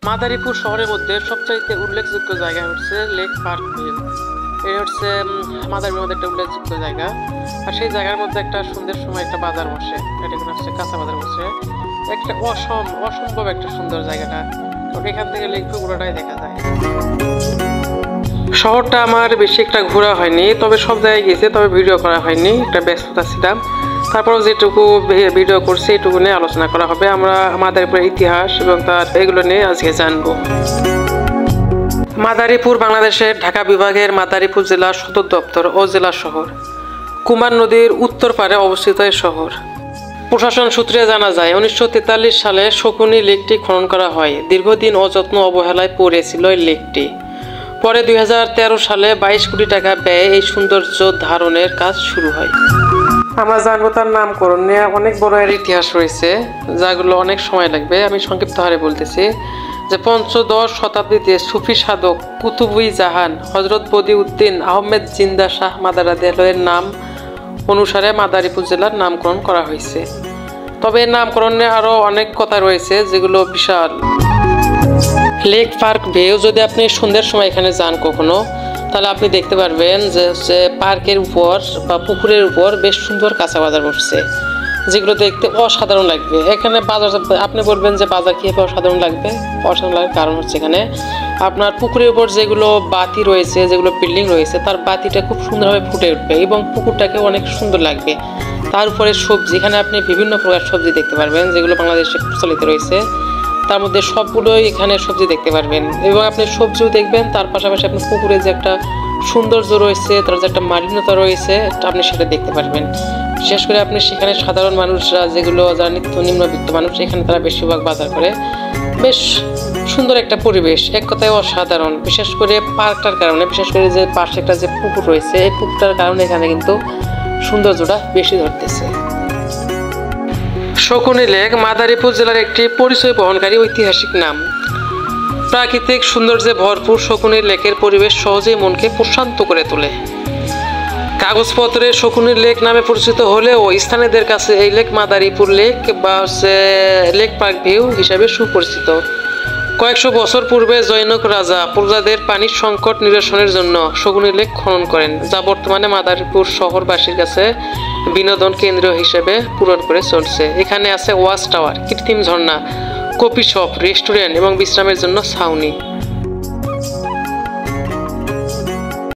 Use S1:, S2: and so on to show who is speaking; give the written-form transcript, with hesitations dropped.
S1: মাদারীপুর শহরের মধ্যে সবচাইতে উল্লেখযোগ্য জায়গা হচ্ছে লেক পার্ক ভিউ। এই হচ্ছে মাদারীপুরের মধ্যে একটা উল্লেখযোগ্য জায়গা। আর সেই জায়গার মধ্যে একটা সন্ধ্যের সময় একটা বাজার বসে, এটা হচ্ছে কাঁচা বাজার বসে। একটা অসম্ভব একটা সুন্দর জায়গাটা। তবে এখান থেকে লেক ভিউ পুরোটাই দেখা যায়। শহরটা আমার বেশি একটা ঘোরা হয়নি, তবে সব জায়গায় গেছে, তবে ভিডিও করা হয়নি, একটা ব্যস্ততা ছিলাম। তারপর যেটুকু ভিডিও করছি এটুকু নিয়ে আলোচনা করা হবে। আমরা মাদারীপুরের ইতিহাস এবং তার এগুলো নিয়ে আজকে জানবো। মাদারীপুর বাংলাদেশের ঢাকা বিভাগের মাদারীপুর জেলার সদর দপ্তর ও জেলা শহর। কুমার নদীর উত্তর পারে অবস্থিত এই শহর। প্রশাসন সূত্রে জানা যায় 1943 সালে শকুনি লেকটি খনন করা হয়। দীর্ঘদিন অযত্ন অবহেলায় পড়েছিল এই লেকটি। পরে 2013 সালে 22 কোটি টাকা ব্যয়ে এই সৌন্দর্য ধারণের কাজ শুরু হয়। আমরা জানবো তার নামকরণ নিয়ে অনেক বড় এর ইতিহাস রয়েছে, যাগুলো অনেক সময় লাগবে। আমি সংক্ষিপ্ত হারে বলতেছি যে পঞ্চদশ শতাব্দীতে সুফি সাধক কুতুবুই জাহান হজরত বদিউদ্দিন আহমেদ জিন্দা শাহ মাদারাদের নাম অনুসারে মাদারীপুর জেলার নামকরণ করা হয়েছে। তবে এর নামকরণে আরও অনেক কথা রয়েছে যেগুলো বিশাল। লেক পার্ক ভিউ, যদি আপনি সন্ধ্যার সময় এখানে যান কখনো, তাহলে আপনি দেখতে পারবেন যে হচ্ছে পার্কের উপর বা পুকুরের উপর বেশ সুন্দর কাঁচা বাজার বসছে, যেগুলো দেখতে অসাধারণ লাগবে। এখানে বাজার আপনি বলবেন যে বাজার কীভাবে অসাধারণ লাগবে? অসাধারণ লাগার কারণ হচ্ছে এখানে আপনার পুকুরের উপর যেগুলো বাতি রয়েছে, যেগুলো বিল্ডিং রয়েছে, তার বাতিটা খুব সুন্দরভাবে ফুটে উঠবে এবং পুকুরটাকে অনেক সুন্দর লাগবে। তার উপরে সবজি, এখানে আপনি বিভিন্ন প্রকার সবজি দেখতে পারবেন যেগুলো বাংলাদেশে প্রচলিত রয়েছে। তার মধ্যে সবগুলোই এখানে সবজি দেখতে পারবেন এবং আপনি সবজিও দেখবেন। তার পাশাপাশি আপনার পুকুরে যে একটা সৌন্দর্য রয়েছে, তার যে একটা মালিন্যতা রয়েছে, আপনি সেটা দেখতে পারবেন। বিশেষ করে আপনি সেখানে সাধারণ মানুষরা, যেগুলো যারা নিম্নবিত্ত মানুষ, এখানে তারা বেশিরভাগ বাজার করে। বেশ সুন্দর একটা পরিবেশ, এক কথায় অসাধারণ। বিশেষ করে পার্কটার কারণে, বিশেষ করে যে পাশে একটা যে পুকুর রয়েছে, এই পুকুরটার কারণে এখানে কিন্তু সৌন্দর্যটা বেশি ধরতেছে। শকুনি লেক মাদারীপুর জেলার একটি পরিচয় বহনকারী ঐতিহাসিক নাম। প্রাকৃতিক সৌন্দর্যে ভরপুর শকুনি লেকের পরিবেশ সহজেই মনকে প্রশান্ত করে তোলে। কাগজপত্রে শকুনি লেক নামে পরিচিত হলেও স্থানীয়দের কাছে এই লেক মাদারীপুর লেক বা লেক পার্ক ভিউ হিসাবে সুপরিচিত। কয়েকশো বছর পূর্বে জনৈক রাজা প্রজাদের পানির সংকট নিরসনের জন্য শকুনি লেক খনন করেন, যা বর্তমানে মাদারীপুর শহরবাসীর কাছে বিনোদন কেন্দ্র হিসেবে পূরণ করে চলছে। এখানে আছে ওয়াচ টাওয়ার, কৃত্রিম ঝর্ণা, কফি শপ, রেস্টুরেন্ট এবং বিশ্রামের জন্য ছাউনি।